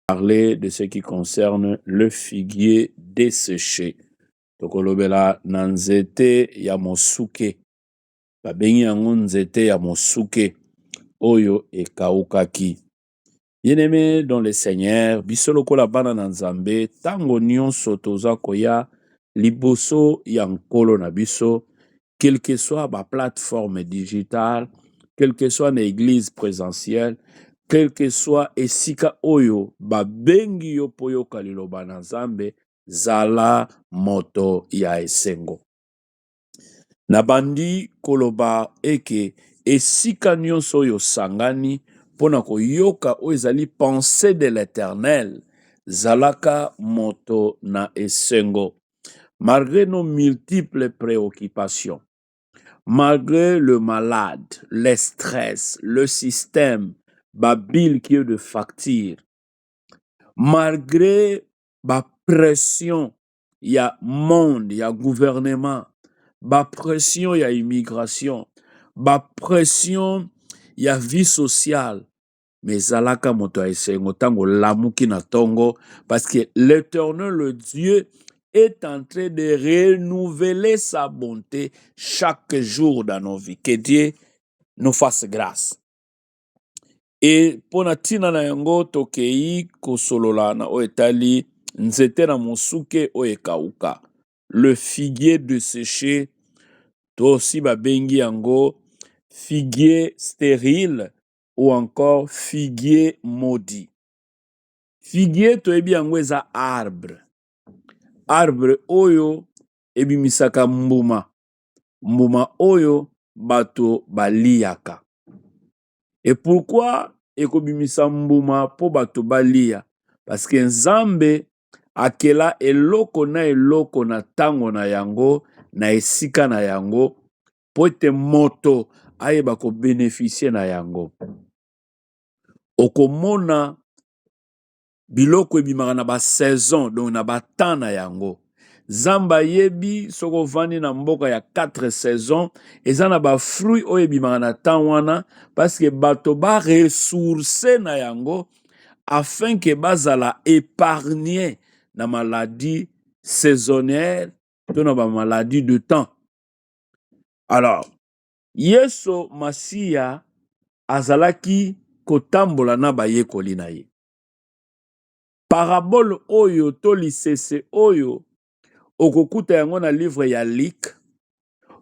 parler de ce qui concerne le figuier desséché. Tokolobela na nzete ya mosuke. Babengi yango nzete ya mosuke. Oyo ekaukaki. Bien-aimé dans le Seigneur, biso lokola bana na Nzambe, tango nyonso toza koya liboso ya nkolo na biso, quelle que soit ma plateforme digitale, quelle que soit na église présentielle, quel que soit esika oyo babengi yo po yoka liloba na Nzambe, zala moto ya esengo. Nabandi koloba eke esika nyonso oyo sangani pona koyoka oyo ezali pensée de l'Éternel, zalaka moto na esengo. Malgré nos multiples préoccupations, malgré le malade, le stress, le système, babil qui est de facture, malgré la pression, il y a monde, il y a gouvernement, la pression, il y a immigration, la pression, il y a vie sociale, mais zalaka moto esengo tango lamuki na tongo, parce que l'Éternel, le Dieu, est en train de renouveler sa bonté chaque jour dans nos vies. Que Dieu nous fasse grâce. Et pona tina na yango tokei kosolola na oetali nzete na mosuke oekauka. Le figuier desséché, to aussi babengi yango figuier stérile ou encore figuier maudit. Figuier toyebi yango eza arbre. Arbre oyo ebimisaka mbuma. Mbuma oyo bato baliaka. Et pourquoi ekobimisa mbuma po bato balia? Parce que Nzambe akela eloko na tango na yango, na esika na yango, po ete moto ayeba ko bénéficier na yango. Okomona biloko ebimaka na ba saison, donc na ba temps na yango. Zamba yebi soko vani na mboka ya 4 saisons, eza na ba fruit oyo ebimaka na temps wana, parce que bato ba ressourcer na yango, afin que bazala épargné na maladie saisonnière, to na ba maladie de temps. Alors, Yesu Masia azalaki kotambola na bayekoli na ye. Parabole oyo to lisese oyo okokuta yango na livre ya Luc,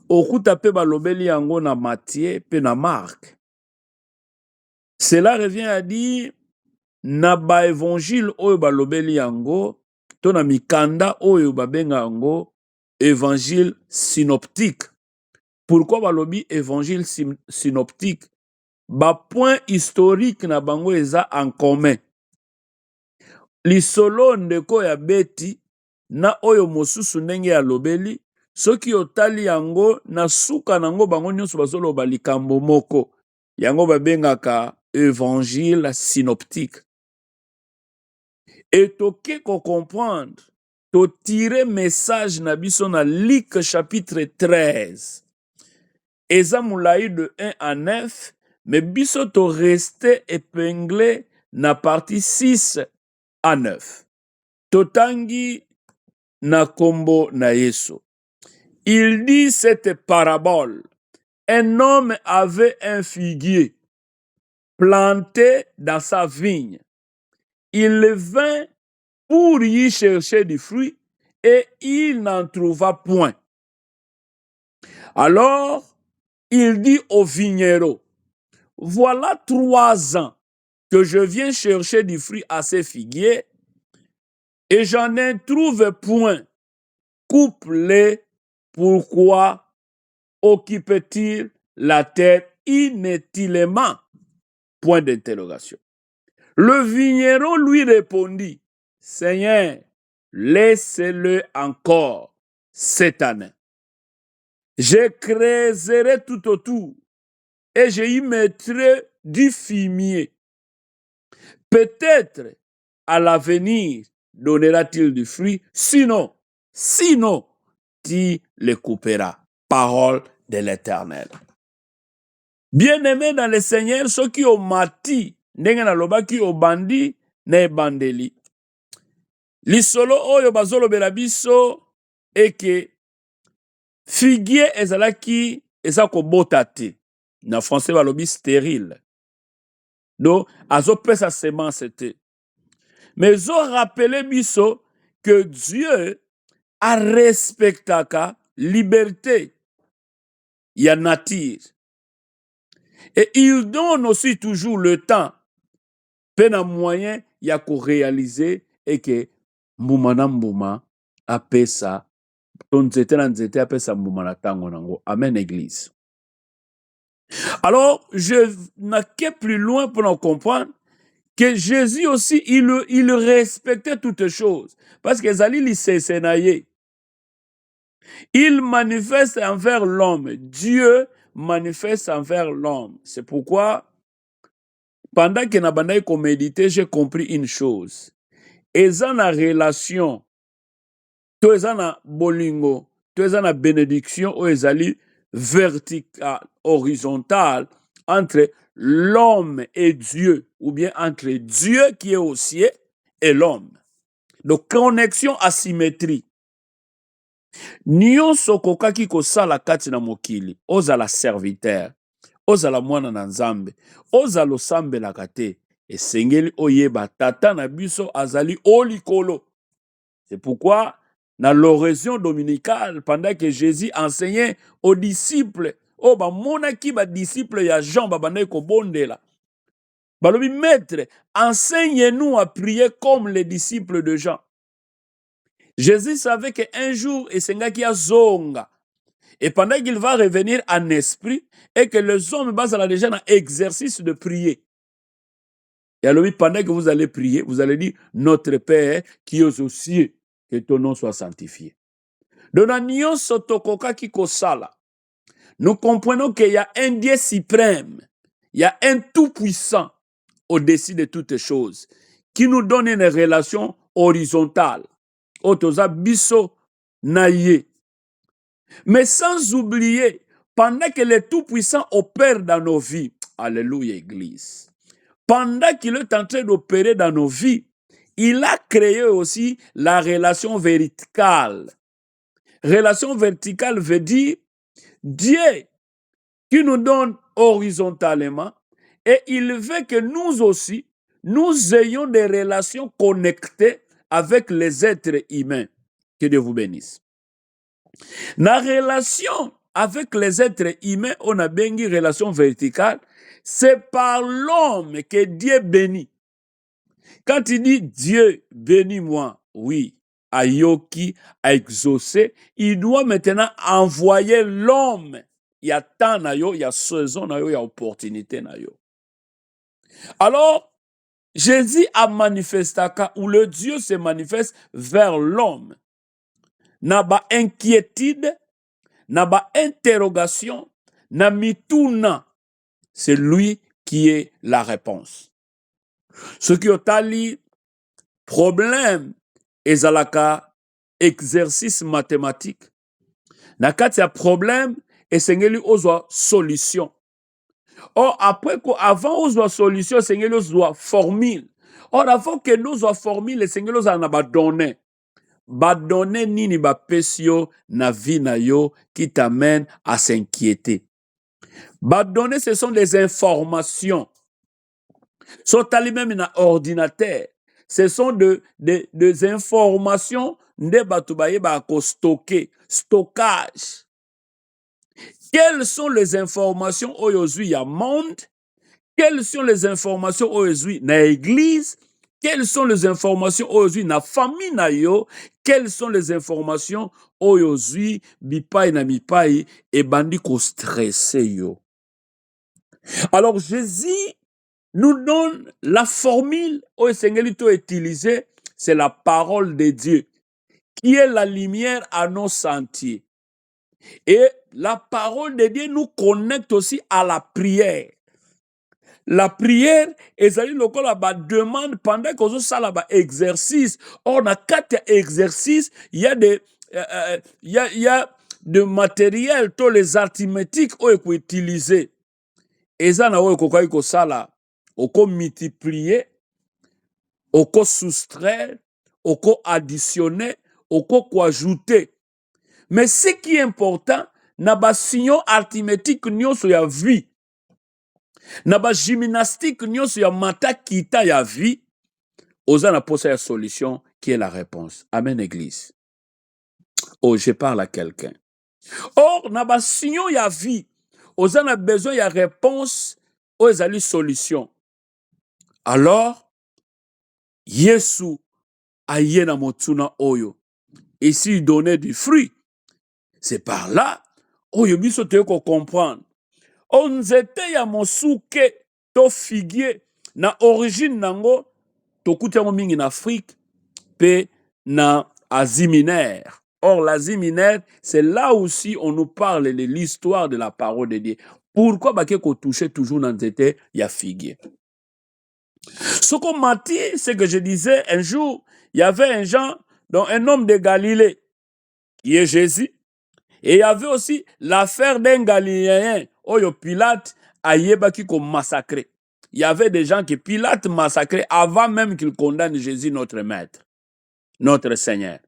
okuta pe balobeli yango na Matthieu pe na Marc. Cela revient à dire na ba évangile oyo balobeli yango to na mikanda oyo babenga yango évangile synoptique. Pourquoi balobi évangile synoptique? Ba point historique na bango eza en commun. Lisolo ndeko ya beti na oyo mosusu ndenge ya lobeli, soki otali yango na suka nango bango nyonso bazoloba likambo moko. Yango babengaka évangile synoptique. Et toke ko comprendre, to tirer message na biso na Luc chapitre 13. Eza moulaï de 1 à 9, mais biso to reste épinglé na partie 6 à 9. Totangi na kombo na Yesu. Il dit cette parabole. Un homme avait un figuier planté dans sa vigne. Il vint pour y chercher du fruit et il n'en trouva point. Alors, il dit au vigneron, voilà 3 ans que je viens chercher du fruit à ces figuiers et j'en ne trouve point. Coupe-les, pourquoi occupe-t-il la terre inutilement? Point d'interrogation. Le vigneron lui répondit, Seigneur, laissez-le encore cette année. Je creuserai tout autour et je y mettrai du fumier. Peut-être à l'avenir donnera-t-il du fruit, sinon, tu le couperas. Parole de l'Éternel. Bien-aimé dans le Seigneur, ceux qui ont mati, ndenge na lobaki obandi, na ebandeli. Lisolo oyo bazolobela biso eke figuier ezalaki eza kobota te. Na français balobi stérile. Donc azopesa semence te. Mais zo rappele biso que Dieu a respectaka liberté ya nature. Et il donne aussi toujours le temps pena moyen ya ko réaliser et que mbuma na mbuma apesa ton nzete na nzete apesa mbuma na tango nango. Amen, église. Alors, je n'ai plus loin pour en comprendre que Jésus aussi, il respectait toutes choses. Parce que Zali li il manifeste envers l'homme. Dieu manifeste envers l'homme. C'est pourquoi, pendant que nabandai ko méditer, j'ai compris une chose. Eza na relation, to eza na bolingo, to eza na bénédiction, o ezali verticale, horizontale, entre l'homme et Dieu, ou bien entre Dieu qui est au ciel et l'homme. Donc, connexion asymétrie. Nyonso kokaki kosala kati na mokili, ozala serviteur, ozala mwana na nzambe, ozala osambelaka te, esengeli oyeba tata na biso azali olikolo. C'est pourquoi, dans l'oraison dominicale, pendant que Jésus enseignait aux disciples, oh ba monaki ba disciples ya Jean ba bandai ko bondela. Balobi maître, enseigne-nous à prier comme les disciples de Jean. Jésus savait qu'un jour, esengaki a zonga. Et pendant qu'il va revenir en esprit, et que les hommes basent déjà dans l'exercice de prier. Et alors, pendant que vous allez prier, vous allez dire, notre Père qui est aux cieux, que ton nom soit sanctifié. Dans la nyonso tokoka kikosala, nous comprenons qu'il y a un Dieu suprême, il y a un tout-puissant au-dessus de toutes choses, qui nous donne une relation horizontale. Otoza biso naye. Mais sans oublier, pendant que le Tout-Puissant opère dans nos vies, alléluia Église, pendant qu'il est en train d'opérer dans nos vies, il a créé aussi la relation verticale. Relation verticale veut dire Dieu qui nous donne horizontalement et il veut que nous aussi, nous ayons des relations connectées avec les êtres humains. Que Dieu vous bénisse. La relation avec les êtres humains, on a bien dit relation verticale, c'est par l'homme que Dieu bénit. Quand il dit Dieu bénis-moi, oui, a yoki, a exaucé, il doit maintenant envoyer l'homme. Il y a temps na yo, il y a saison na yo, il y a opportunité na yo. Alors, Jésus a manifesté où le Dieu se manifeste vers l'homme. N'a pas inquiétude, n'a pas interrogation, n'a mituna. C'est lui qui est la réponse. Ce qui est ali problème ezalaka exercice mathématique. Na kati ya problème esengeli ozwa solution. Or après avant ozwa solution esengeli ozwa formule. Or avant que nous ozwa formule esengeli ozala na ba données. Ba données nini ba pesio na vie na yo qui t'amène à s'inquiéter. Ba données ce sont des informations. Sont même na ordinateur. Ce sont des informations nde batu bayeba ko stocker, stockage. Quelles sont les informations aujourd'hui ya monde? Quelles sont les informations aujourd'hui na église? Quelles sont les informations aujourd'hui na famille na yo? Quelles sont les informations aujourd'hui bipai na mipai et bandi ko stresser yo? Alors Jésus nous donne la formule où Sengelito utilisé, c'est la parole de Dieu, qui est la lumière à nos sentiers. Et la parole de Dieu nous connecte aussi à la prière. La prière, ezali lokola ba demande pendant que ça la ba exercice. Or na quatre exercices, il y a de matériel, tous les arithmétiques où il faut utiliser. Et ça na wo kokai ko sala, oko multiplier oko soustraire, oko additionner, oko ajouter. Mais ce qui est important, na ba signaux arithmétique nyonso ya vie, na ba gymnastique nyonso ya mata kita ya vie, oza na posa ya solution qui est la réponse. Amen, Église. Oh, je parle à quelqu'un. Or, na ba signaux ya vie, oza na besoin ya réponse, o ezali solution. Alors, Yesu aye na motuna oyo, et s'il donnait du fruit, c'est par là, oyo biso te ko comprendre. O nzete ya mosuke to figuier, na origine nango, tokuti yango mingi na Afrique, pe na Asie mineure. Or, l'Asie mineure, c'est là aussi on nous parle de l'histoire de la parole de Dieu. Pourquoi bake ko toucher toujours na nzete ya figuier? Ce qu'on m'a dit, c'est que je disais, un jour, il y avait un genre, donc un homme de Galilée, qui est Jésus, et il y avait aussi l'affaire d'un Galiléen, Oyo Pilate, Ayebaki ko massacré. Il y avait des gens que Pilate massacrait avant même qu'il condamne Jésus, notre maître, notre Seigneur.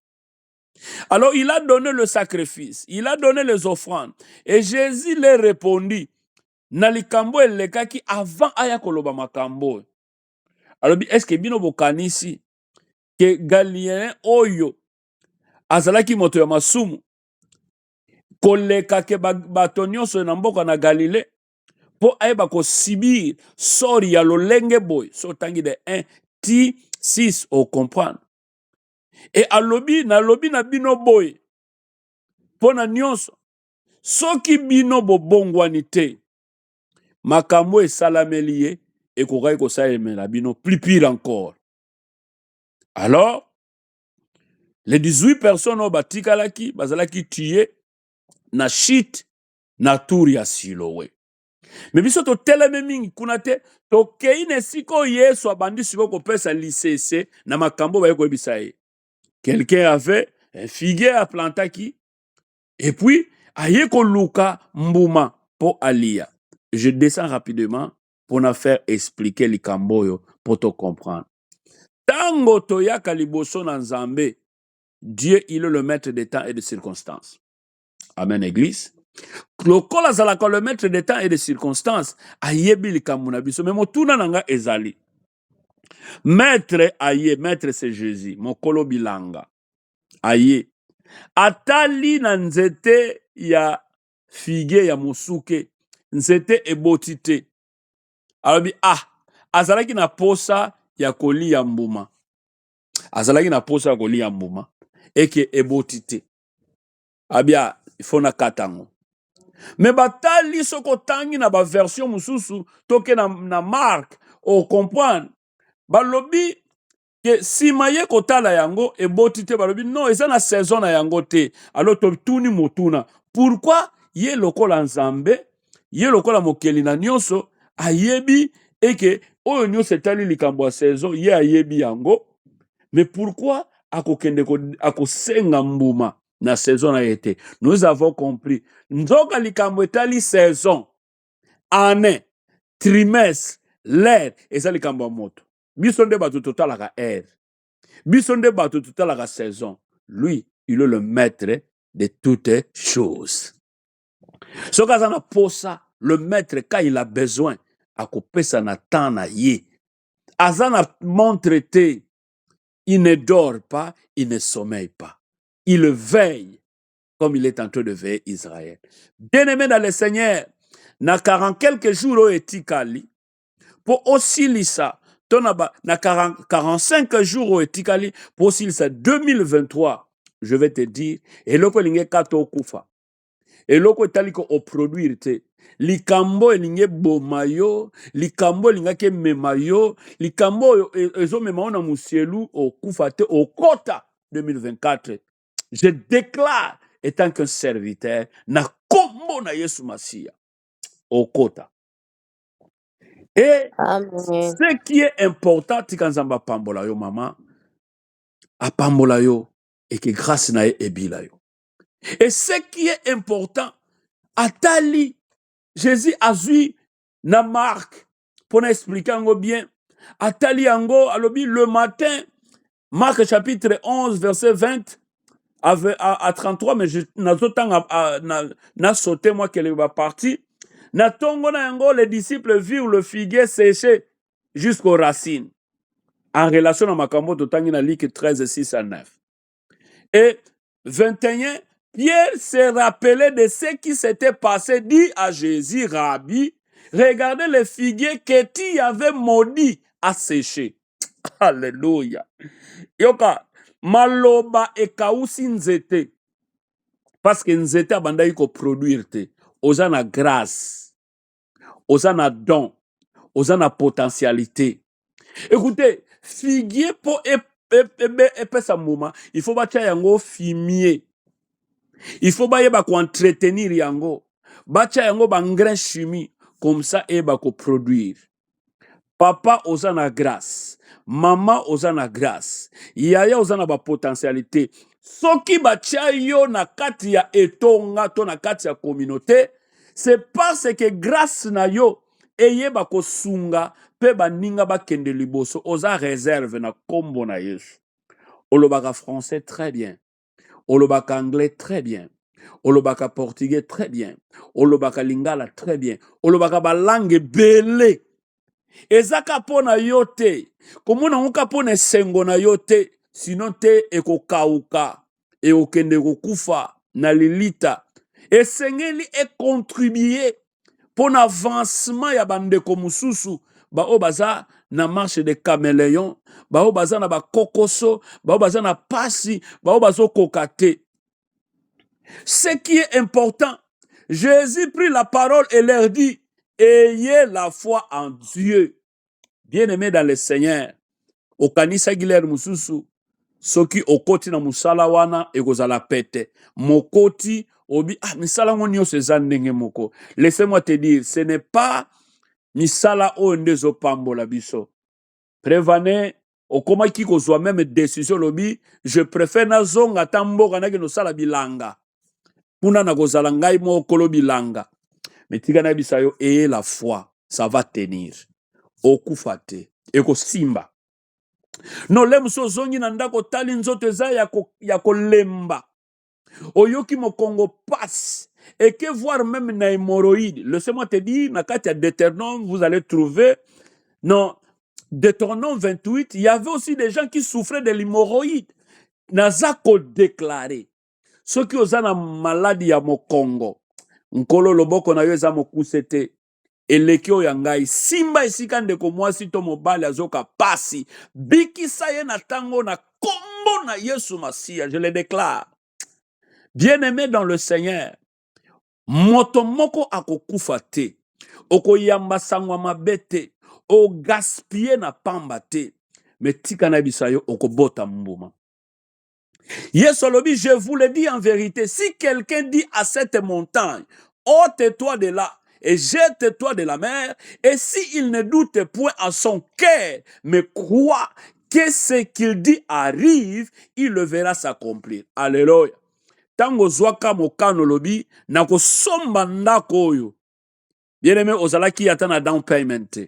Alors il a donné le sacrifice, il a donné les offrandes, et Jésus leur répondit, Nalikambo elekaki avant aya koloba makambo. Alors, est-ce que bino bokanisi que Galiléen oyo azalaki moto ya masumu koleka ke bato nyonso na mboka na Galilée po ayeba kosibir sori ya lolenge boy so tangi de 1 ti 6 o comprendre et alobi na bino boy pona nyonso soki bino bobongwani te makambo esalameli ye ekokaki kosalemela bino plus pire encore. Alors les 18 personnes au batikalaki bazalaki tué na shit na tour ya Siloé. Mais biso to teleme mingi kuna te to keine siko Yesu abandi siko kopesa lisese na makambo ba yeko ebisa ye. Quelqu'un avait un figuier à plantaki et puis aye ko luka mbuma po alia. Je descends rapidement pour na faire expliquer likamboyo pour te comprendre. Tango toyaka liboso na Nzambe, Dieu, il est le maître des temps et des circonstances. Amen, Église. Lokola zalaka le maître des temps et des circonstances, ayebi likambo na biso. Mais motuna nanga ezali. Maître aye, maître c'est Jésus. Mokolo bilanga. Aye. Atali na nzete ya figuier ya mosuke. Nzete ebotite. Alobi, azalaki na posa ya kolia mbuma. Azalaki na posa ya kolia mbuma. Eke ebotite. Abia, ifona katango. Mais batali soko tangi na ba version mususu toke na Mark o comprendre balobi que si maye kotala yango eboti te balobi non eza na saison na yango te. Alors to tuni motuna pourquoi ye lokola Nzambe ye lokola mokeli na nyonso ayebi eke oyo nyonso etali likambo ya saison ye ayebi yango, mais pourquoi akosenga mbuma na saison na été? Nous avons compris. Nzoka likambo etali saison, année, trimestre, l'ère, et ça likambo moto. Biso nde bato totalaka ère. Biso nde bato totalaka saison. Lui, il est le maître de toutes choses. Soka zana posa, le maître quand il a besoin, akopesa na temps na ye. Azana montre te, il ne dort pas, il ne sommeille pas. Il veille comme il est en train de veiller Israël. Bien-aimé dans le Seigneur, na 40 quelques jours etikali, pour aussi lisa, na 45 jours etikali, pour aussi lisa 2023, je vais te dire, et loko linge kato kufa, et loko taliko o produire te, likambo elinge bomayo, likambo elingake memayo, likambo ezo memao na musielu o kufa te, o kota 2024. Je déclare étant qu'un serviteur, na kombo na Yesu Masia, au kota. Et Amen. ce qui est important, tikanzamba pambola yo maman, a pambola yo, et que grâce na ye ebila yo. Et ce qui est important, atali, Jésus a vu na Marc, pour expliquer bien, atali yango alobi le matin, Marc chapitre 11 verset 20 à 33, mais na sauté moi qu'elle va partir. Na tongo na yango, les disciples virent le figuier séché jusqu'aux racines. En relation à Makambo, totangi na Luc 13, 6 à 9. Et 21, Pierre s'est rappelé de ce qui s'était passé, dit à Jésus, Rabbi, regardez le figuier que tu avais maudit à sécher. Alléluia. Yoka, maloba ekausi nzete. Parce que nzete abandaki ko produire te. Oza na grâce. Oza na don. Oza na potentialité. Écoutez, figuier pour epesa mouma, il faut batia yango fumier. Il faut ba ko entretenir yango. Batia yango ba grain chimie comme ça eba ko produire. Papa oza na grâce, mama oza na grâce, yaya oza na ba potentialité. Soki batia yo na kati ya etonga to na kati ya communauté, c'est parce que grâce na yo eyeba ko sunga pe baninga bakende liboso oza réserve na kombo na Yesu. Olobaka français très bien. Olobaka anglais très bien. Olobaka portugais très bien. Olobaka lingala très bien. Olobaka ba langue belé. Ezaka pona yote. Komona muka pona sengo na yote. Sinon te eko kauka. E okende kufa na lilita. Esengeli e contribuer pour avancement ya bandeko mususu. Ba o baza na marche de caméléon. Ba o baza na ba kokoso. Ba o baza na pasi. Ba o bazo kokate. Ce qui est important, Jésus prit la parole et leur dit, ayez la foi en Dieu. Bien-aimé dans le Seigneur, okanisa giler mususu, soki okoti na musala wana ekozala pete. Mokoti obi misala ngonyo seza ndenge moko. Laissez-moi te dire, ce n'est pas misala o ndezo pambola biso. Prévane okomaki kozwa même décision lobi, je préfère na zonga tamboka na no sala bilanga. Puna na kozala ngai mokolo bilanga. Mais tika na bisa yo et la foi, ça va tenir. Okufate, eko simba. No lemso zongi na ndako tali nzoto eza ya kolemba. Oyoki mokongo passe. Et que voir même na hémorroïde. Laissez-moi te dire, na kati ya Deutéronome, vous allez trouver, non, Deutéronome 28, il y avait aussi des gens qui souffraient de l'hémorroïde. Naza ko déclaré. Ceux qui ont na maladie ya mokongo. Nkolo loboko na yo eza mokuse te. Elekio ya ngai simba esika ndeko mwasi to mobali azoka pasi bikisa ye na tango na kombo na Yesu Masia, je le déclare. Bien-aimé dans le Seigneur, moto moko akokufa te, okoyamba sangwa mabe te, o gaspiller na pamba te, mais tika na bisa yo okobota mbuma. Yesu alobi, je vous le dis en vérité, si quelqu'un dit à cette montagne, ôte-toi de là, et jette-toi de la mer, et s'il ne doute point en son cœur, mais croit que ce qu'il dit arrive, il le verra s'accomplir. Alléluia. Tango zwaka mokano lobi, nako somba ndako oyo. Bien-aimé, ozalaki ata na down payment.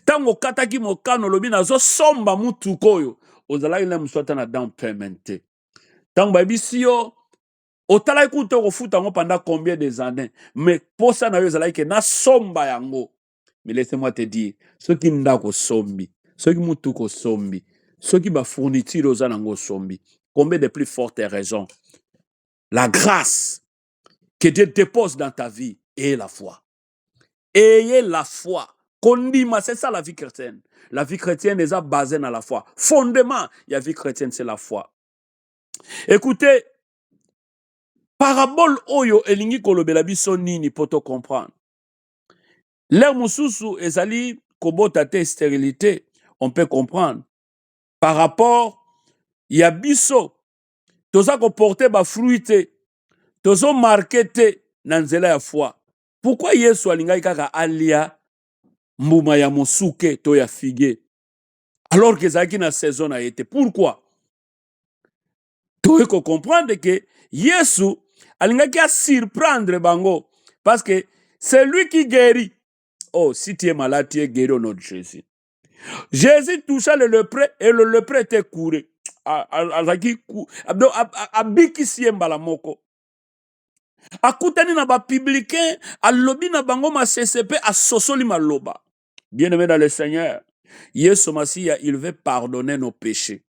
Tango kataki mokano lobi, nazo somba mutuko oyo. Ozalaki na muswata na down payment. Tango babisi yo, otala ikuto kofuta ngo pendant combien des années, mais pour ça na yo ezala ke na somba yango. Mais laissez-moi te dire, ceux qui ndako sombi, ceux qui mutuko sombi, ceux qui ba fourniture oza nango sombi, combien de plus fortes raisons? La grâce que Dieu dépose dans ta vie et la foi. Ayez la foi. Kondima, c'est ça la vie chrétienne. La vie chrétienne est basée dans la foi. Fondement, la vie chrétienne, c'est la foi. Écoutez, parabole oyo elingi kolobela biso nini poto comprendre. L'air mususu ezali kobota te stérilité, on peut comprendre. Par rapport ya biso toza ko porter ba fruit te, tozo marqué te na nzela ya foi. Pourquoi Yesu alingai kaka alia mbuma ya mosuke to ya figue alors que ezalaki na saison na été? Pourquoi? Toye ko comprendre que Yesu alingaki a surprendre bango parce que c'est lui qui guérit. Oh, si tu es malade, tu es guéri au nom de Jésus. Jésus toucha le lépreux et le lépreux était couru. Abiki siembala moko. Akutani na ba publicain, alobi na bango ma CCP asosoli maloba. Bien-aimé dans le Seigneur, Yesu Masia, il veut pardonner nos péchés.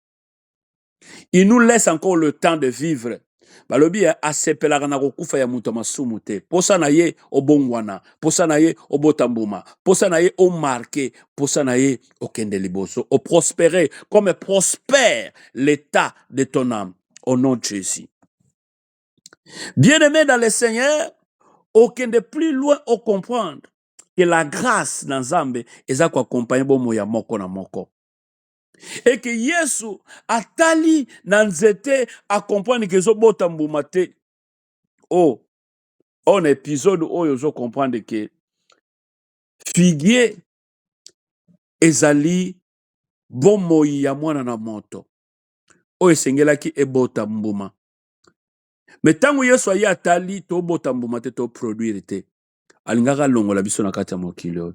Il nous laisse encore le temps de vivre. Balobi asepelaka na kokufa ya muto masumu te. Posa na ye obongwana, posa na ye obotambuma, posa na ye o marqué, posa na ye okende liboso, o prospérer comme prospère l'état de ton âme au nom de Jésus. Bien-aimé dans le Seigneur, okende plus loin au comprendre que la grâce dans Nzambe eza ko accompagner bomo ya moko na moko. Et que Yesu atali na nzete a comprendre que zo bota mbuma te. Oh, on épisode oyo zo comprendre que figuier ezali bomoi ya mwana na moto. Oyo esengelaki ebota mbuma. Mais tango Yesu ayi atali to bota mbuma te to produire te. Alingaka longola biso na kati ya mokili oyo.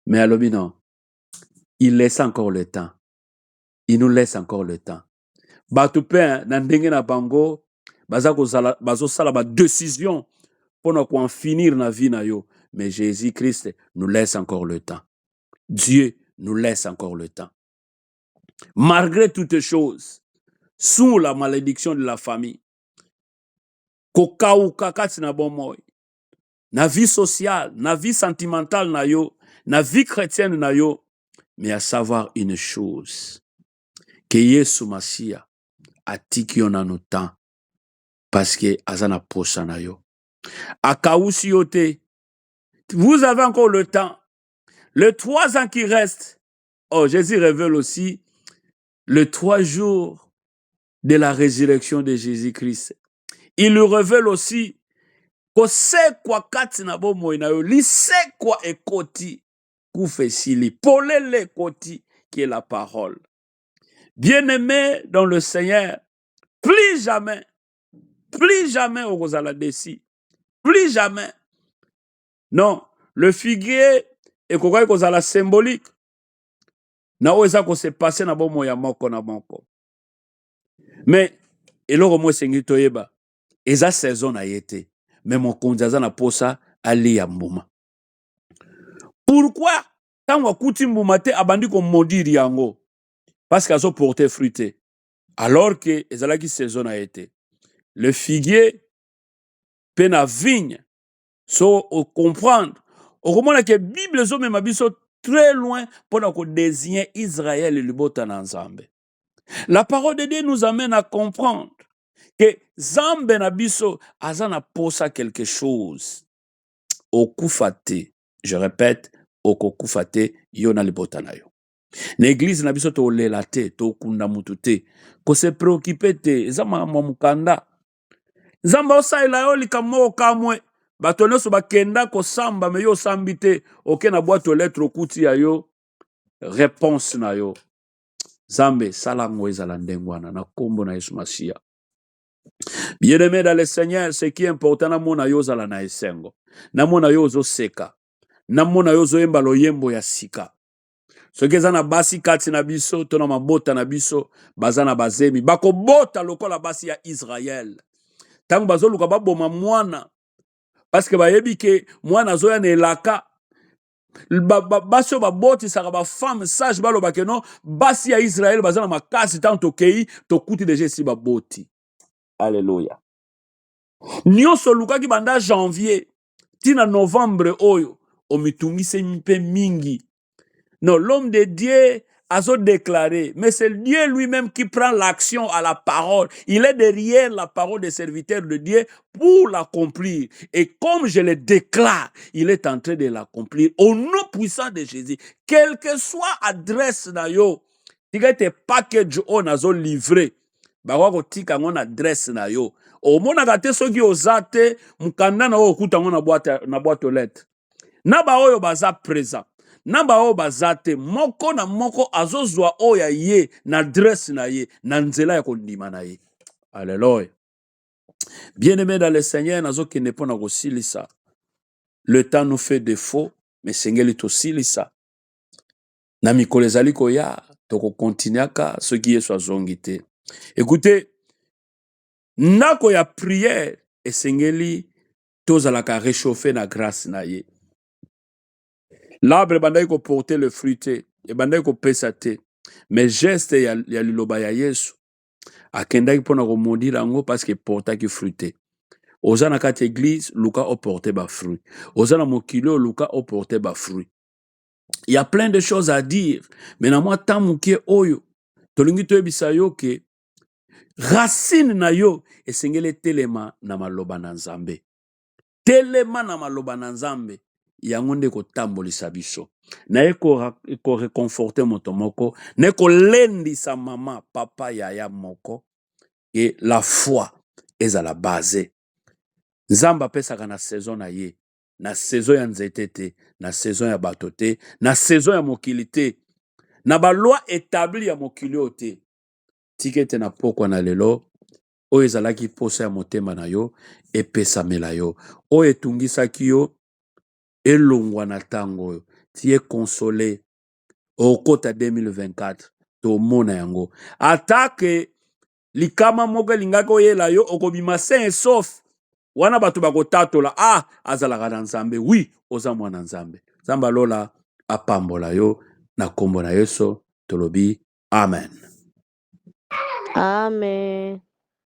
Mais alobi non. Il laisse encore le temps. Il nous laisse encore le temps. Batupe na ndenge na bango bazo sala ba décision pour en finir na vie na yo. Mais Jésus-Christ nous laisse encore le temps. Dieu nous laisse encore le temps. Malgré toutes choses, sous la malédiction de la famille, kokauka kati na bomoy, na vie sociale, na vie sentimentale na yo, na vie chrétienne na yo, mais à savoir une chose, que Yesu Masia atiki yo na no temps, parce que azana posa na yo. Akausi yo te, vous avez encore le temps. Les 3 ans qui restent, oh, Jésus révèle aussi les 3 jours de la résurrection de Jésus-Christ. Il lui révèle aussi que c'est quoi kati na bo moina yo, li c'est quoi ekoti koufesili, polele koti qui est la parole. Bien-aimé dans le Seigneur, plus jamais au kozala desi, plus jamais. Non, le figuier et kozala symbolique. Na oza ko se passer na bomo ya moko na moko. Mais eloko mo sengi toyeba, eza saison na yete. Mais mon konzaza na posa ali ya mbuma. Pourquoi tango akuti mbuma te abandi ko modiri yango? Parce qu'azo porter fruité. Alors que ezala ki saison na yete. Le figuier pe na vigne so o comprendre. O komona ke Bible zo mema biso très loin pour nous désigner Israël et le bota na Nzambe. La parole de Dieu nous amène à comprendre que Nzambe na biso azana posa quelque chose. Okufate, je répète, okufate yo na le bota na yo. L'église na biso to lela te, to kunda mutu te, ko se préoccuper te, zama mukanda. Nzamba osaila yo likambo kamwe. Bato nyonso bakenda kosamba me yo sambi te oke na boîte aux lettres okuti ya yo réponse na yo. Zambe salango ezala ndengwana na kombo na Yesu Masia. Bien-aimé dans le Seigneur, ce qui est important na mona yo zala na esengo. Na mona yo zo seka. Na mona yo zo yemba loyembo ya sika. Soki eza na basi kati na biso to na mabota na biso baza na bazemi bako bota lokola basi ya Israël. Tango bazoluka baboma mwana parce que bayebi ke mwana zoya na elaka basi babotisaka bafemme sage baloba ke non basi ya Israël baza na makasi tant tokei tokuti deja esi baboti. Alléluia. Nyonso lukaki banda janvier tina novembre oyo omitungisi mpe mingi. Non, l'homme de Dieu a déclaré, mais c'est Dieu lui-même qui prend l'action à la parole. Il est derrière la parole des serviteurs de Dieu pour l'accomplir. Et comme je le déclare, il est en train de l'accomplir au nom puissant de Jésus. Quelle que soit adresse na yo, tika te package on a livré. Bakwa ko tika ngona adresse na yo. O mona ka te soki ozate mukanda na okuta ngona boîte aux lettres. Na ba oyo baza présent. Namba o bazate moko na moko azozwa oya ye na adresse na ye na nzela ya kondima na ye. Alléluia. Bien-aimé dans le Seigneur, nazo kende pona ko silisa. Le temps nous fait défaut, mais Seigneur to silisa. na mikolo ezali koya tokokontinuaka soki Yesu azongi te. Écoutez, ndako ya prière esengeli tozalaka réchauffer na grâce na ye. L'arbre ebandaki koporter le fruit te, ebandaki kopesa te, mais geste ya liloba ya Yesu akendaki mpona komodila yango parce que eportaki fruit te. Oza na kati église luka oporte ba fruit, oza na mokili oyo luka oporte ba fruit. Il y a plein de choses à dire, mais na mwa temps mokie oyo tolingi toyebisa yo ke racine na yo esengeli etelema na maloba na Nzambe. Telema na maloba na Nzambe, yango nde kotambolisa biso. Na ye ko reconforter moto moko, na ye kolendisa mama, papa, yaya moko, et la foi ezala base. Nzambe apesaka na saison na ye, na saison ya nzete te, na saison ya bato te, na saison ya mokili te, na ba loi établi ya mokili oyo te. Tika ete na pokwa na lelo, oyo ezalaki posa ya motema na yo, epesamela yo. Oyo etungisaki yo, elongwa na tango oyo. Tie consolé, okota 2024, tomona yango. Atake likama moko elingaki oyela yo, okobima sain et sauf. Wana bato bakotatola, azalaka na Nzambe. Oui, oza mwana Nzambe. Nzambe alola apambola yo na kombo na Yesu tolobi amen. Amen.